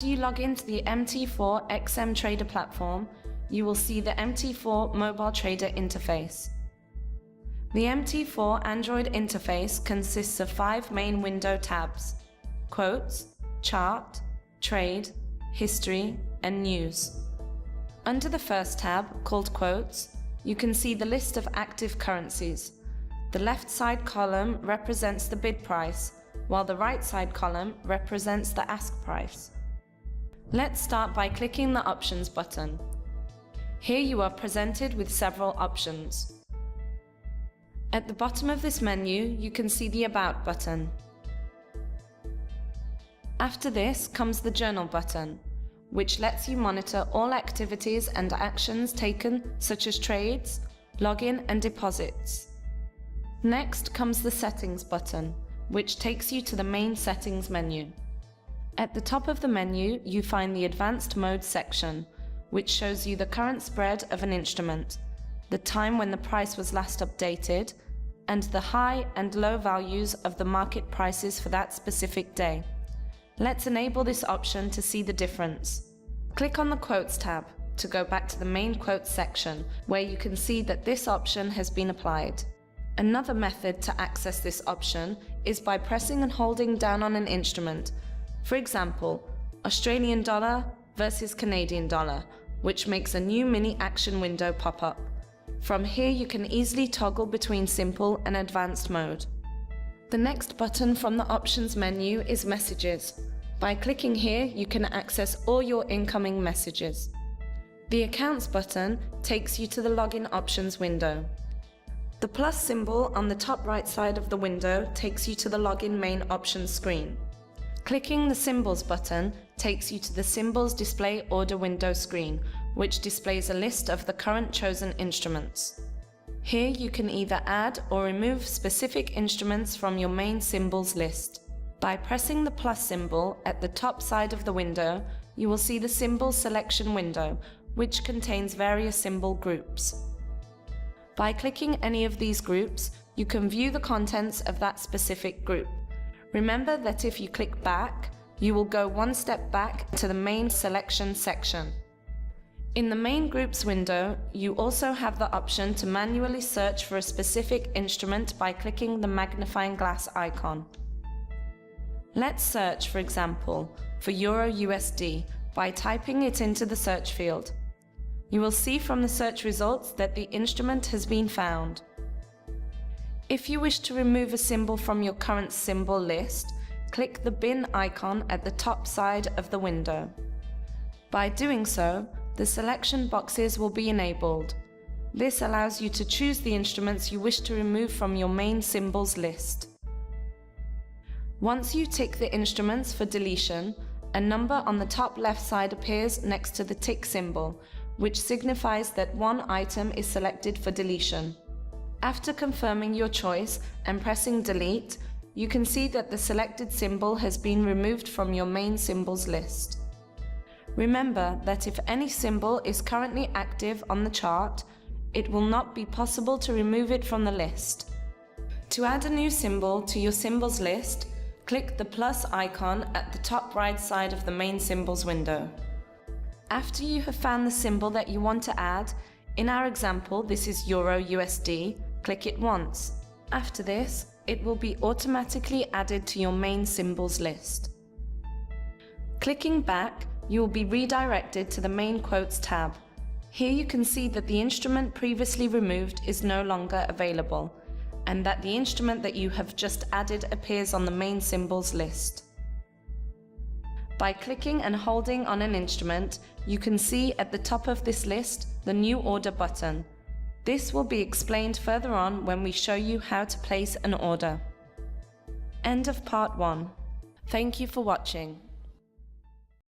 After you log into the MT4 XM Trader platform, you will see the MT4 Mobile Trader interface. The MT4 Android interface consists of 5 main window tabs: Quotes, Chart, Trade, History, and News. Under the first tab, called Quotes, you can see the list of active currencies. The left side column represents the bid price, while the right side column represents the ask price. Let's start by clicking the Options button. Here you are presented with several options. At the bottom of this menu, you can see the About button. After this comes the Journal button, which lets you monitor all activities and actions taken, such as trades, login, and deposits. Next comes the Settings button, which takes you to the main Settings menu. At the top of the menu, you find the Advanced Mode section, which shows you the current spread of an instrument, the time when the price was last updated, and the high and low values of the market prices for that specific day. Let's enable this option to see the difference. Click on the Quotes tab to go back to the main Quotes section, where you can see that this option has been applied. Another method to access this option is by pressing and holding down on an instrument. For example, Australian dollar versus Canadian dollar, which makes a new mini action window pop up. From here you can easily toggle between simple and advanced mode. The next button from the Options menu is Messages. By clicking here, you can access all your incoming messages. The Accounts button takes you to the Login Options window. The plus symbol on the top right side of the window takes you to the Login Main Options screen. Clicking the Symbols button takes you to the Symbols Display Order window screen, which displays a list of the current chosen instruments. Here you can either add or remove specific instruments from your main symbols list. By pressing the plus symbol at the top side of the window, you will see the Symbol Selection window, which contains various symbol groups. By clicking any of these groups, you can view the contents of that specific group. Remember that if you click back, you will go one step back to the main selection section. In the Main Groups window, you also have the option to manually search for a specific instrument by clicking the magnifying glass icon. Let's search, for example, for Euro USD by typing it into the search field. You will see from the search results that the instrument has been found. If you wish to remove a symbol from your current symbol list, click the bin icon at the top side of the window. By doing so, the selection boxes will be enabled. This allows you to choose the instruments you wish to remove from your main symbols list. Once you tick the instruments for deletion, a number on the top left side appears next to the tick symbol, which signifies that one item is selected for deletion. After confirming your choice and pressing delete, you can see that the selected symbol has been removed from your main symbols list. Remember that if any symbol is currently active on the chart, it will not be possible to remove it from the list. To add a new symbol to your symbols list, click the plus icon at the top right side of the main symbols window. After you have found the symbol that you want to add, in our example this is Euro USD, click it once. After this, it will be automatically added to your main symbols list. Clicking back, you will be redirected to the Main Quotes tab. Here you can see that the instrument previously removed is no longer available, and that the instrument that you have just added appears on the main symbols list. By clicking and holding on an instrument, you can see at the top of this list the New Order button. This will be explained further on when we show you how to place an order. End of part 1. Thank you for watching.